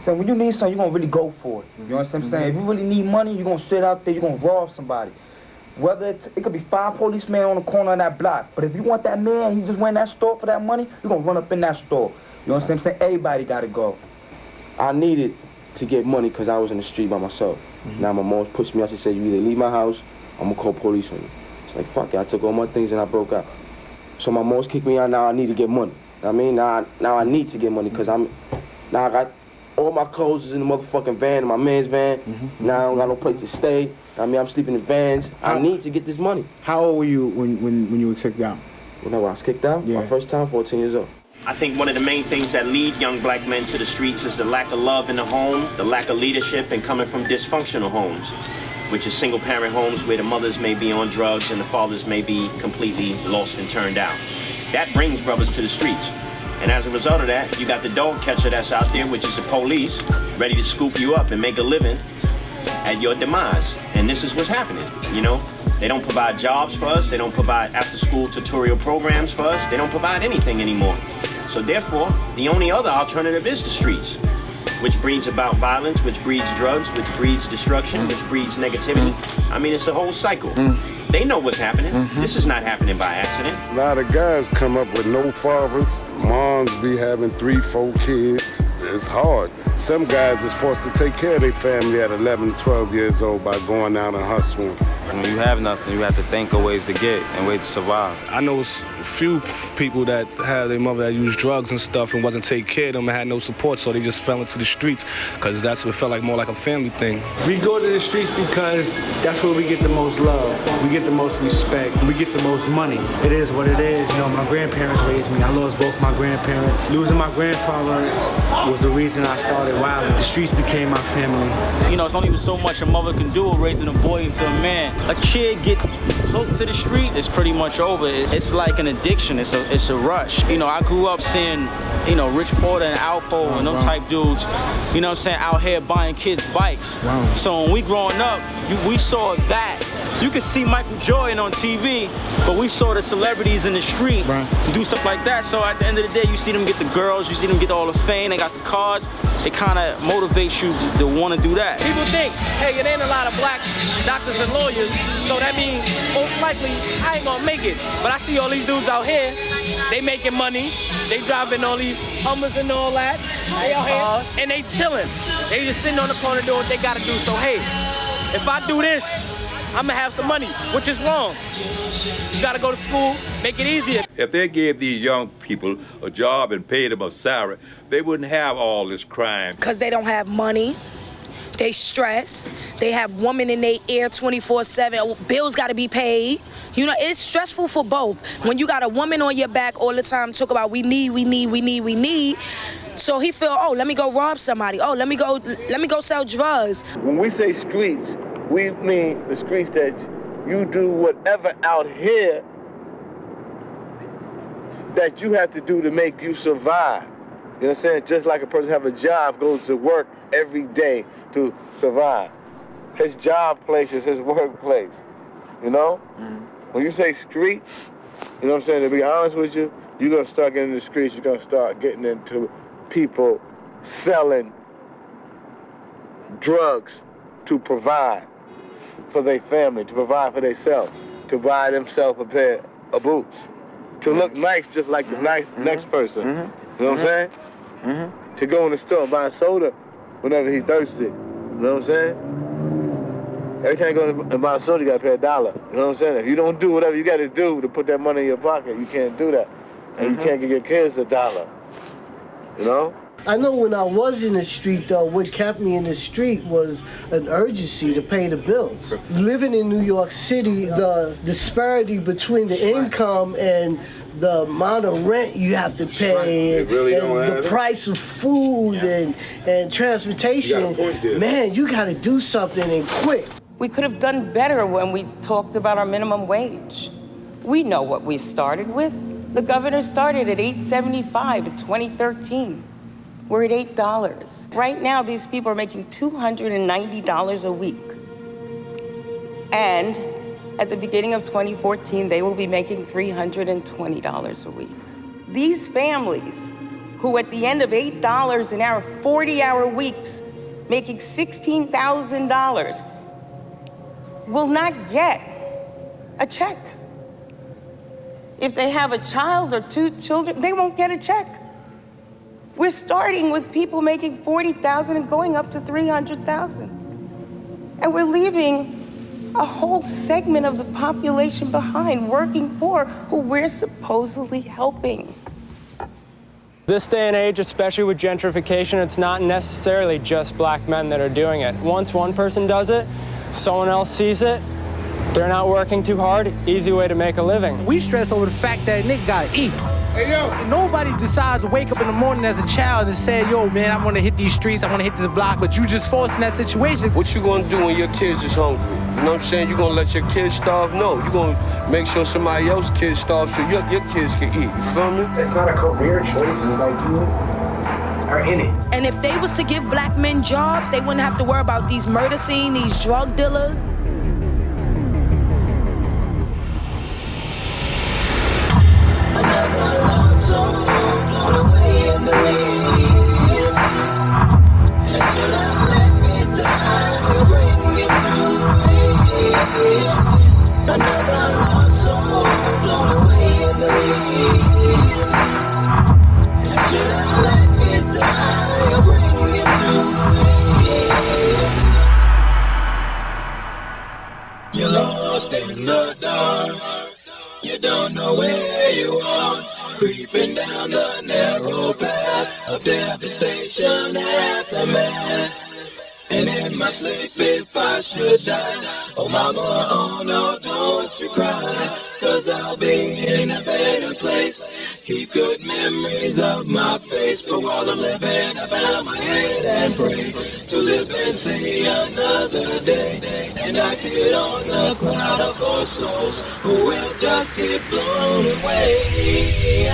saying? When you need something, you're gonna really go for it. You know what I'm saying? If you really need money, you're gonna sit out there, you're gonna rob somebody. Whether it could be 5 policemen on the corner of that block, but if you want that man, he just went in that store for that money, you're gonna run up in that store. You know what I'm saying? Everybody gotta go. I needed to get money because I was in the street by myself. Now my mom pushed me out. She said, you either leave my house, I'm gonna call police on you. It's like, fuck it, I took all my things and I broke out. So my mom's kicked me out, now I need to get money. I mean, now I need to get money because now I got all my clothes is in the motherfucking van, in my man's van. Now I don't got no place to stay. I mean, I'm sleeping in vans. I need to get this money. How old were you when you were kicked out? When I was kicked out? Yeah. My first time, 14 years old. I think one of the main things that lead young black men to the streets is the lack of love in the home, the lack of leadership, and coming from dysfunctional homes, which is single-parent homes where the mothers may be on drugs and the fathers may be completely lost and turned out. That brings brothers to the streets. And as a result of that, you got the dog catcher that's out there, which is the police, ready to scoop you up and make a living at your demise. And this is what's happening, you know? They don't provide jobs for us. They don't provide after-school tutorial programs for us. They don't provide anything anymore. So therefore, the only other alternative is the streets, which breeds about violence, which breeds drugs, which breeds destruction, which breeds negativity. I mean, it's a whole cycle. They know what's happening. This is not happening by accident. A lot of guys come up with no fathers. Moms be having 3, 4 kids. It's hard. Some guys is forced to take care of their family at 11 to 12 years old by going out and hustling. When you have nothing, you have to think of ways to get and ways to survive. I know a few people that had their mother that used drugs and stuff and wasn't taking care of them and had no support, so they just fell into the streets because that's what felt like more like a family thing. We go to the streets because that's where we get the most love, we get the most respect, we get the most money. It is what it is. You know, my grandparents raised me. I lost both my grandparents. Losing my grandfather was the reason I started wilding. The streets became my family. You know, it's only so much a mother can do raising a boy into a man. A kid gets hooked to the street, it's pretty much over. It's like an addiction, it's a rush. You know, I grew up seeing, you know, Rich Porter and Alpo and them type dudes, you know what I'm saying, out here buying kids bikes. So when we growing up, we saw that. You could see Michael Jordan on TV, but we saw the celebrities in the street do stuff like that. So at the end of the day, you see them get the girls, you see them get all the fame, they got the cars. It kind of motivates you to want to do that. People think, hey, it ain't a lot of black doctors and lawyers, so that means most likely I ain't gonna make it. But I see all these dudes out here, they making money, they driving all these Hummers and all that, they out here, and they chilling. They just sitting on the corner doing what they gotta do. So hey, if I do this, I'm gonna have some money, which is wrong. You gotta go to school, make it easier. If they gave these young people a job and paid them a salary, they wouldn't have all this crime. Because they don't have money, they stress, they have women in their ear 24/7, bills gotta be paid. You know, it's stressful for both. When you got a woman on your back all the time, talk about we need. So he feel, oh, let me go rob somebody. Oh, let me go sell drugs. When we say streets, we mean the streets that you do whatever out here that you have to do to make you survive. You know what I'm saying? Just like a person have a job, goes to work every day to survive. His job place is his workplace, you know? When you say streets, you know what I'm saying, to be honest with you, you're gonna start getting in the streets, you're gonna start getting into people selling drugs to provide for their family, to provide for themselves, to buy themselves a pair of boots, to look nice just like the next person. You know what I'm saying? To go in the store and buy a soda whenever he's thirsty. You know what I'm saying? Every time you go and buy a soda, you gotta pay $1. You know what I'm saying? If you don't do whatever you gotta do to put that money in your pocket, you can't do that. And you can't give your kids $1. You know? I know when I was in the street, though, what kept me in the street was an urgency to pay the bills. Living in New York City, the disparity between the income and the amount of rent you have to pay and the price of food and transportation, man, you got to do something and quick. We could have done better when we talked about our minimum wage. We know what we started with. The governor started at $8.75 in 2013. We're at $8. Right now, these people are making $290 a week. And at the beginning of 2014, they will be making $320 a week. These families who at the end of $8 an hour, 40-hour weeks, making $16,000, will not get a check. If they have a child or 2 children, they won't get a check. We're starting with people making $40,000 and going up to $300,000. And we're leaving a whole segment of the population behind, working poor, who we're supposedly helping. This day and age, especially with gentrification, it's not necessarily just black men that are doing it. Once one person does it, someone else sees it, they're not working too hard, easy way to make a living. We stress over the fact that nigga gotta eat. Hey, yo. Nobody decides to wake up in the morning as a child and say, yo, man, I wanna hit these streets, I wanna hit this block, but you just forced in that situation. What you gonna do when your kids is hungry? You know what I'm saying? You gonna let your kids starve? No, you gonna make sure somebody else's kids starve so your kids can eat. You feel me? It's not a career choice, it's like you are in it. And if they was to give black men jobs, they wouldn't have to worry about these murder scenes, these drug dealers. You're lost in the dark. You don't know where you are. Creeping down the narrow path of devastation aftermath. And in my sleep, if I should die, oh mama, oh no, don't you cry, 'cause I'll be in a better place. Keep good memories of my face, but while I'm living, I bow my head and pray to live and see another day. And I get on the cloud of those souls who will just get blown away.